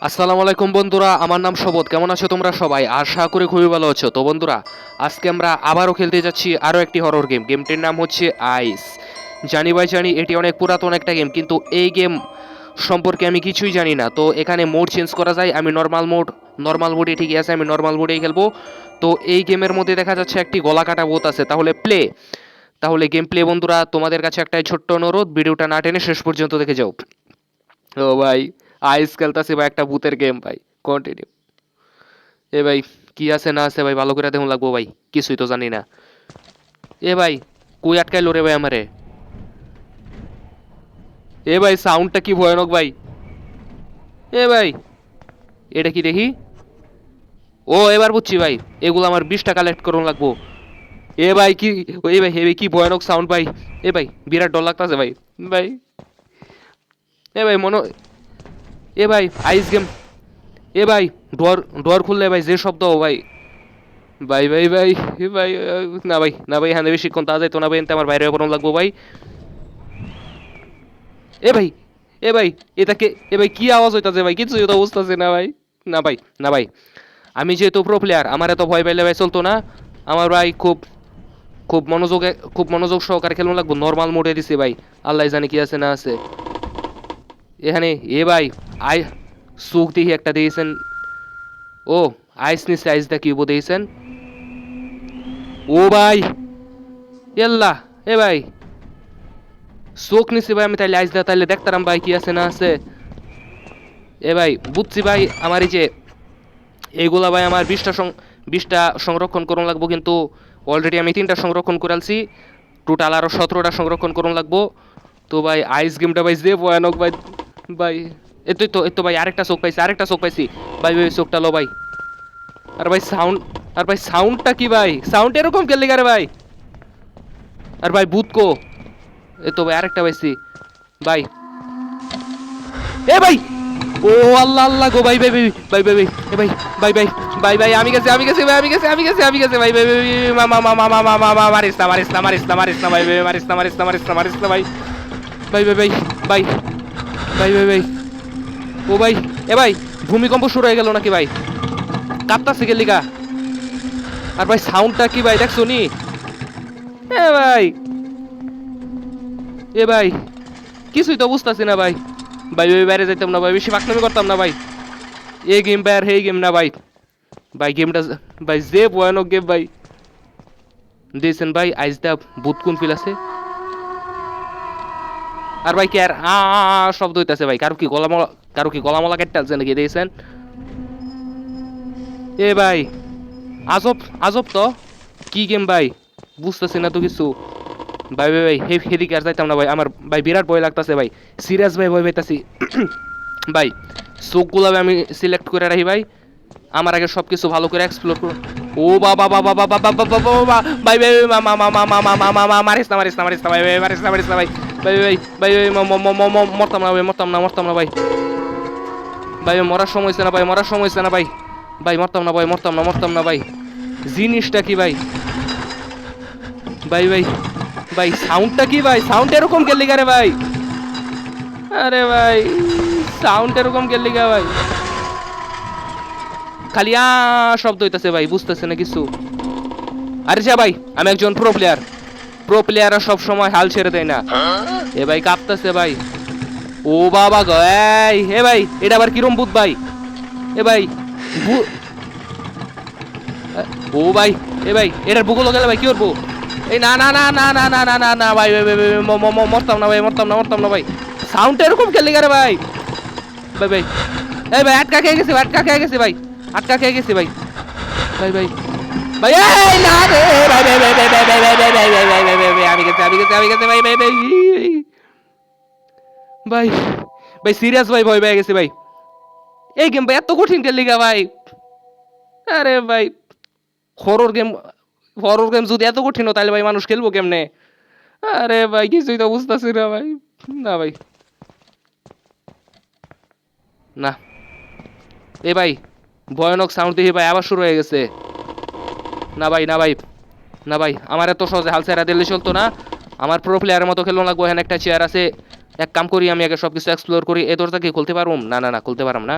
আসসালামু আলাইকুম বন্ধুরা, আমার নাম শবত। কেমন আছো তোমরা সবাই? আশা করি খুবই ভালো আছো। তো বন্ধুরা, আজকে আমরা আবারও খেলতে যাচ্ছি আরও একটি হরর গেম। গেমটির নাম হচ্ছে আইস। জানি ভাই জানি, এটি অনেক পুরাতন একটা গেম, কিন্তু এই গেম সম্পর্কে আমি কিছুই জানি না। তো এখানে মোড চেঞ্জ করা যায়। আমি নর্মাল মোডে ঠিকই আছে, আমি নর্মাল মোডেই খেলবো। তো এই গেমের মধ্যে দেখা যাচ্ছে একটি গলা কাটা ভূত আছে। তাহলে গেম প্লে বন্ধুরা, তোমাদের কাছে একটাই ছোট্ট অনুরোধ, ভিডিওটা না টেনে শেষ পর্যন্ত দেখে যাও। ও ভাই, আইস খেলতাছি ভাই, একটা ভূতের গেম ভাই। কন্টিনিউ। এ ভাই, কি আছে না আছে ভাই, ভালো করে দেখুন লাগবো ভাই, কিছুই তো জানি না। এ ভাই, কই আটকাইলো রে ভাই আমারে? এ ভাই, সাউন্ডটা কি ভয়ানক ভাই। এ ভাই, এটা কি দেখি? ও, এবার বুঝছি ভাই, এগুলো আমার 20টা কালেক্ট করুন লাগবো। এ ভাই কি, এ ভাই হেভি, কি ভয়ানক সাউন্ড ভাই। এ ভাই, বিরাট ডর লাগতাছে ভাই। ভাই, এ ভাই এ ভাই, আইস গেম। এ ভাই, ডোর ডোর খুললে ভাই যে শব্দ ভাই। ভাই ভাই ভাই, এ ভাই, না ভাই, না ভাই, হ্যাঁ বেশিক্ষণ তা যাইতো না ভাই, এনতে আমার বাইরে বেরোনো লাগবো ভাই। এ ভাই, এ ভাই, এটাকে, এ ভাই কি আওয়াজ হইতাছে ভাই, কিছুই তো বুঝতেছি না ভাই। না ভাই, না ভাই, আমি যেহেতু প্রো প্লেয়ার, আমার এত ভয় পাইলে ভাই চলতো না। আমার ভাই খুব খুব মনোযোগ সহকারে খেলনো লাগবো। নর্মাল মোডে দিছি ভাই, আল্লাহ জানে কি আছে না আছে এখানে। এ ভাই, আই সুখ দেখি একটা দিয়েছেন। ও, আইস নিচ্ছে, আইস দা কিউবো দিয়েছেন। ও ভাই, ইয়াল্লা। এ ভাই, চোখ নিছি ভাই আমি, তাইলে আইস দা তাইলে দেখতাম ভাই কি আছে না আছে। এ ভাই, বুঝছি ভাই, আমার এই যে এইগুলা ভাই, আমার 20টা সংরক্ষণ করুন লাগবো, কিন্তু অলরেডি আমি 3টা সংরক্ষণ করালছি। টোটাল আরো 17টা সংরক্ষণ করুন লাগবো। তো ভাই, আইস গেমটা ভাই যে ভয়ানক ভাই। ভাই, এই তো ভাই, আরেকটা চোখ পাইছি। ভাই ভাই, চোখটা লো ভাই। আর ভাই সাউন্ড, আর ভাই সাউন্ডটা কি ভাই, সাউন্ড এরকম কেলে গারে ভাই। আর ভাই ভূত কো? এই তো ভাই, আরেকটা পাইছি ভাই। এ ভাই, ও আল্লাহ আল্লাহ গো ভাই ভাই ভাই ভাই ভাই ভাই, এ ভাই, ভাই ভাই, ভাই ভাই, আমি গেছি ভাই, ভাই ভাই ভাই, মামা মামা মামা মামা, মারিস না ভাই ভাই, মারিস না ভাই। ভাই ভাই ভাই, ভাই ভাই ভাই ভাই, ও ভাই, এ ভাই, ভূমিকম্প শুরু হয়ে গেল নাকি ভাই? কাঁপতাছে কে লিগা? আর ভাই সাউন্ডটা কি ভাই, দেখছো নি? এ ভাই, এ ভাই, কিছুই তো বুঝতাছি না ভাই। ভাই ভাই, বাইরে যাইতাম না ভাই, বেশি ফাঁকনামি করতাম না ভাই। এই গেম ভাই আর এই গেম না ভাই। ভাই গেমটা, ভাই যে ভয়ানক গেম ভাই দিয়েছেন ভাই। আইস দা ভূত কোন ফিল আছে। আর ভাই কি আর শব্দ হইতাছে ভাই, কারো কি গলা মলা কেটে আছে নাকি দিয়েছেন? এ ভাই, আজব, আজব তো। কি গেম ভাই, বুঝতেছি না তো কিছু। ভাই ভাই ভাই, হেদিকে আর যাইতাম না ভাই, আমার ভাই বিরাট ভয় লাগতাছে ভাই। সিরিয়াস ভাই, ভয় পাইতাছি ভাই। চোখগুলো আমি সিলেক্ট করে রাখি ভাই, আমার আগে সবকিছু ভালো করে এক্সপ্লোর করুন। ও বাবা বাবা বাবা বাবা বাবা বাবা, ভাই ভাই, মামা মামা মামা মামা মামা, মারিস না ভাই ভাই, মারিস না ভাই, ভাই ভাই ভাই ভাই, মরতাম না ভাই, মরতাম না ভাই। ভাই মরার সময় হয়েছে না ভাই, মরার সময় হয়েছে না ভাই। ভাই মরতাম না ভাই, মরতাম না ভাই। জিনিসটা কি ভাই? ভাই ভাই, ভাই সাউন্ডটা কি ভাই, সাউন্ড এরকম কে লিগা রে ভাই? আরে ভাই, সাউন্ড এরকম কে লিগা ভাই? খালি শব্দ হইতাছে ভাই, বুঝতেছে না কিছু। আরে যা ভাই, আমি একজন প্রো প্লেয়াররা সব সময় হাল ছেড়ে দেয় না। এ ভাই কাঁপতেছে ভাই। ও বাবা গো, এই এ ভাই, এটা আবার কিরম ভূত ভাই? এ ভাই, ভূ- ও ভাই, এ ভাই, এটার বুকলো গেলে ভাই কি করবো? এই না না না না না না না না না ভাই, ভাই ভাই ভাই, মরতাম না ভাই, মরতাম না ভাই। সাউন্ড এরকম খেলে গেলে ভাই। ভাই ভাই, এই ভাই, আটকা খেয়ে গেছে ভাই, আটকা খেয়ে গেছে ভাই। ভাই ভাই ভাই, এই না রে ভাই, ভাই ভাই ভাই ভাই ভাই ভাই ভাই ভাই ভাই ভাই ভাই ভাই, আমি গেছে ভাই ভাই ভাই ভাই, ভাই সিরিয়াস ভাই, ভয় পেয়ে গেছে ভাই। এই গেম ভাই এত কঠিন টেলিগা ভাই। আরে ভাই, হরর গেম, যদি এত কঠিন হয় তাহলে ভাই মানুষ খেলবো কেমনে? আরে ভাই, কিছুই তো বুঝতেছি না ভাই। না ভাই, না। এ ভাই, ভয়ানক সাউন্ড দেখি ভাই আবার শুরু হয়ে গেছে। না ভাই, না ভাই, না ভাই, আমার এত সহজে হাল ছেড়া দিলে চলতো না। আমার প্রো প্লেয়ারের মতো খেলনো লাগবো। এখানে একটা চেয়ার আছে, এক কাম করি, আমি আগে সবকিছু এক্সপ্লোর করি। এ দরজা কি খুলতে পারবো? না না না, খুলতে পারলাম না।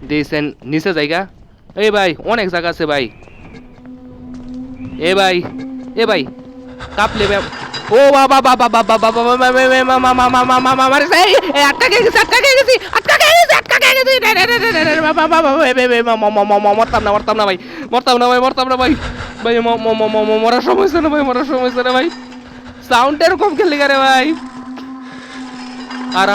দিয়েছেন নিচে জায়গা। এই ভাই অনেক জায়গা আছে ভাই। এ ভাই এ ভাই কাঁপলে ও বাবা বাবা বাবা বাবা মরতাম না মরতাম না ভাই মরতাম না ভাই মরতাম না ভাই ভাই মরার সময় হয়েছে না ভাই মরার সময় হয়েছে না ভাই সাউন্ড এরকম খেললি রে ভাই আর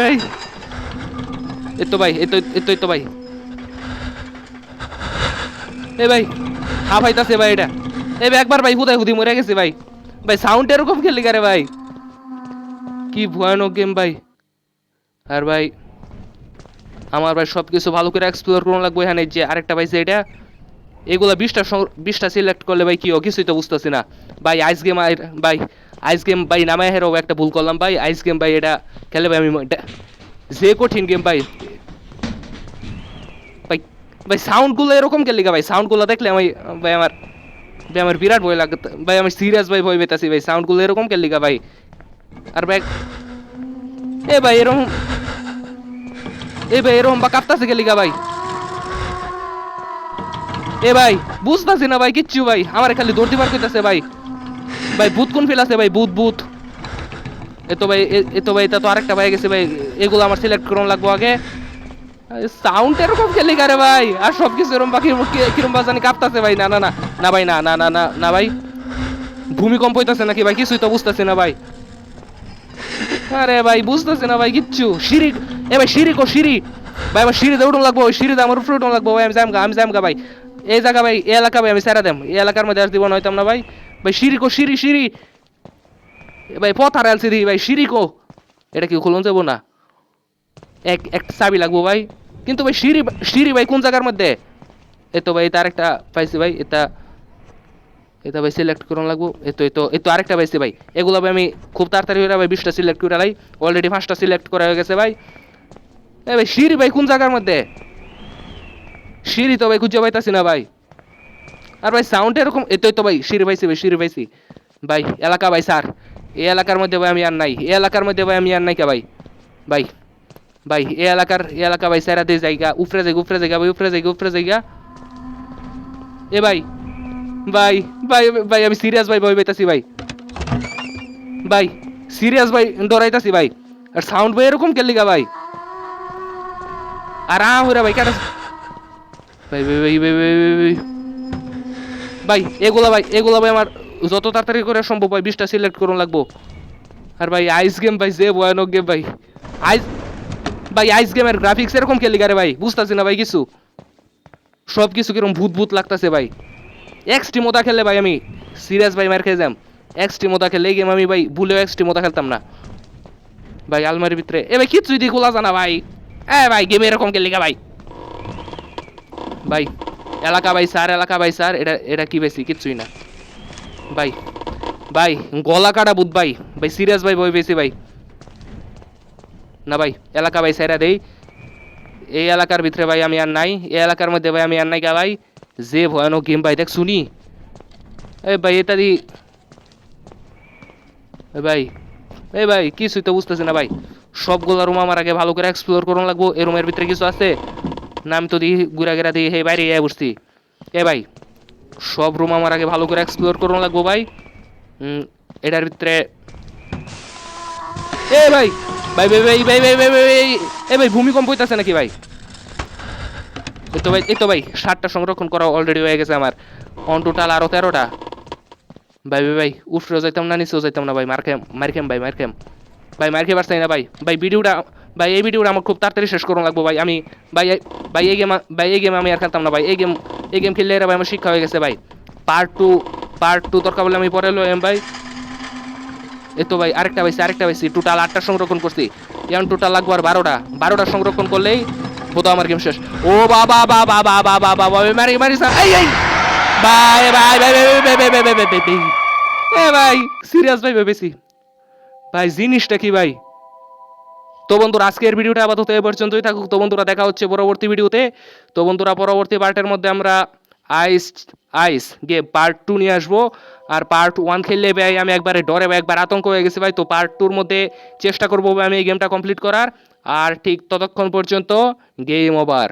ভাই এতো ভাই এতো ভাই এ ভাই হাফাইতাছে ভাই এটা এ ভাই একবার ভাই হুদাই হুদি মরে গেছে ভাই ভাই সাউন্ড এরকম খেললি রে ভাই কি ভয়ানক গেম ভাই আর ভাই আমার ভাই সব কিছু ভালো করে এক্সপ্লোর করুন লাগবে এখানে যে আরেকটা পাইছে এটা এগুলা 20টা সিলেক্ট করলে ভাই কি কিছুই তো বুঝতেছি না ভাই আইস গেম ভাই আইস গেম ভাই নামায় হেরো একটা ভুল করলাম ভাই আইস গেম ভাই এটা খেলে ভাই আমি যে কঠিন গেম ভাই ভাই ভাই সাউন্ডগুলো এরকম খেললি ভাই সাউন্ডগুলো দেখলে আমি ভাই আমার বিরাট ভয় লাগে ভাই আমি সিরিয়াস ভাই ভয় পেতাছি ভাই সাউন্ডগুলো এরকম খেললি ভাই আর ভাই এ ভাই এরকম বা কাঁপতাছে খেলি ভাই এ ভাই বুঝতাছি না ভাই কিচ্ছু ভাই আমার খালি দৌড় দিবার কইতাছে ভাই ভাই ভূত কোন ফেল আছে ভাই ভূত এতো ভাই এটা তো আরেকটা ভাই গেছে ভাই এগুলো আমার সিলেক্ট করুন লাগবো আগে সাউন্ড এরকম খেলি রে ভাই আর সবকিছু এরকম বাকি কিরম জানি কাঁপতাছে ভাই না না না না ভাই না না না না না ভাই ভূমিকম্প হইতাছে নাকি ভাই কিছুই তো বুঝতেছি না ভাই আরে ভাই বুঝতেছি না ভাই কিচ্ছু সিঁড়ি এ ভাই সিঁড়ি ভাই আমার সিঁড়িতে উঠুন লাগবো ওই সিঁড়িতে আমার উপরে উঠুন লাগবো ভাই আমি যামগা ভাই এই জায়গা ভাই এই এলাকা ভাই আমি সেরা দেম এই এলাকার মধ্যে আর দিব না হইতাম না ভাই ভাই সিঁড়ি ভাই পথ হারাইছি দি ভাই এটা কি খুলন যাবো না একটা চাবি লাগবো ভাই কিন্তু ভাই সিঁড়ি ভাই কোন জায়গার মধ্যে এতো ভাই তার একটা পাইছি ভাই এটা ভাই সিলেক্ট করুন লাগবো এতো আরেকটা পাইছি ভাই এগুলো ভাই আমি খুব তাড়াতাড়ি হয়ে ভাই 20টা সিলেক্ট করে লাই অলরেডি 5টা সিলেক্ট করা হয়ে গেছে ভাই এ ভাই সিঁড়ি ভাই কোন জায়গার মধ্যে সিঁড়ি তো ভাই খুঁজে পাইতাছি না ভাই আর ভাই সাউন্ড এরকম তো ভাই সিঁড়ি পাইছি ভাই এলাকা ভাই স্যার এই এলাকার মধ্যে ভাই আমি আর নাই এই এলাকার মধ্যে ভাই আমি আর নাই কে ভাই ভাই ভাই এই এলাকা ভাই স্যারা দিয়ে জায়গা উপরে জায়গা ভাই উপরে জায়গা এ ভাই ভাই ভাই ভাই আমি সিরিয়াস ভাই ভয় পাইতাছি ভাই সিরিয়াস ভাই ডরাইতাছি ভাই আর সাউন্ড ভাই এরকম কেলিগা ভাই আর ভাই কেন ভাই এগুলা ভাই আমার যত তাড়াতাড়ি করে সম্ভব ভাই 20টা সিলেক্ট করুন লাগবো আর ভাই আইস গেম ভাই যে ভয়ানক গেম ভাই আইস গেমের গ্রাফিক্স এরকম খেলি রে ভাই বুঝতাছি না ভাই কিছু সব কিছু কিরকম ভূত লাগতাছে ভাই এক্সট্রিম ওটা খেললে ভাই আমি সিরিয়াস ভাই মার খেয়ে যাম এক্সট্রিম ওটা খেললে এই গেম আমি ভাই ভুলেও এক্সট্রিম ওটা খেলতাম না ভাই আলমারির ভিতরে এ ভাই কিছুই দিয়ে খোলা জানা ভাই ভাই গেম এরকম খেললি ভাই এলাকা ভাই স্যার এটা কি বেশি কিচ্ছুই না ভাই গলা কাটা বুধ ভাই সিরিয়াস ভাই ভয় বেশি ভাই না ভাই এলাকা ভাই স্যারা দেই এই এলাকার ভিতরে ভাই আমি আর নাই এই এলাকার মধ্যে ভাই আমি আর নাই ভাই যে ভয়ানক গেম ভাই দেখ শুনি ভাই এটা দি ভাই কিছুই তো বুঝতেছি না ভাই সবগুলো রুম আমার আগে ভালো করে এক্সপ্লোর করুন লাগবো এই রুমের ভিতরে কিছু আছে নাম তো দিই ঘুরা দিই হে বাইরে বসছি ভাই সব রুম আমার আগে ভালো করে এক্সপ্লোর করুন লাগবো ভাই এটার ভিতরে ভাই ভাই ভূমিকম্প হইতাছে নাকি ভাই ভাই 7টা সংরক্ষণ করা অলরেডি হয়ে গেছে আমার অন টোটাল আরো 13টা ভাই উঠরেও যাইতাম না নিচেও যাইতাম না ভাই মারখেম ভাই মার খেয়ে পারছি না ভাই এই ভিডিওটা আমার খুব তাড়াতাড়ি শেষ করুন লাগবো ভাই আমি এই গেম আমি আর খেলতাম না ভাই এই গেম খেললে এরা ভাই আমার শিক্ষা হয়ে গেছে ভাই পার্ট টু দরকার বলে আমি পরে এম ভাই ভাই আরেকটা পাইছি টোটাল 8টা সংরক্ষণ করছি এখন টোটাল লাগবো আর 12টা সংরক্ষণ করলেই বোধ আমার গেম শেষ ও বাবা মারি ভাই ভাই সিরিয়াস ভাই ভেবেছি ভাই জিনিসটা কি ভাই তো বন্ধুরা আজকের ভিডিওটা আপাতত এই পর্যন্তই থাকুক তো বন্ধুরা দেখা হচ্ছে পরবর্তী ভিডিওতে তো বন্ধুরা পরবর্তী পার্টের মধ্যে আমরা আইস গেম পার্ট 2 নিয়ে আসবো আর পার্ট 1 খেললে ভাই আমি একবারে ডরে ভাই একবার আতঙ্ক হয়ে গেছি ভাই তো পার্ট 2 এর মধ্যে চেষ্টা করবো ভাই আমি এই গেমটা কমপ্লিট করার আর ঠিক ততক্ষণ পর্যন্ত গেম ওভার।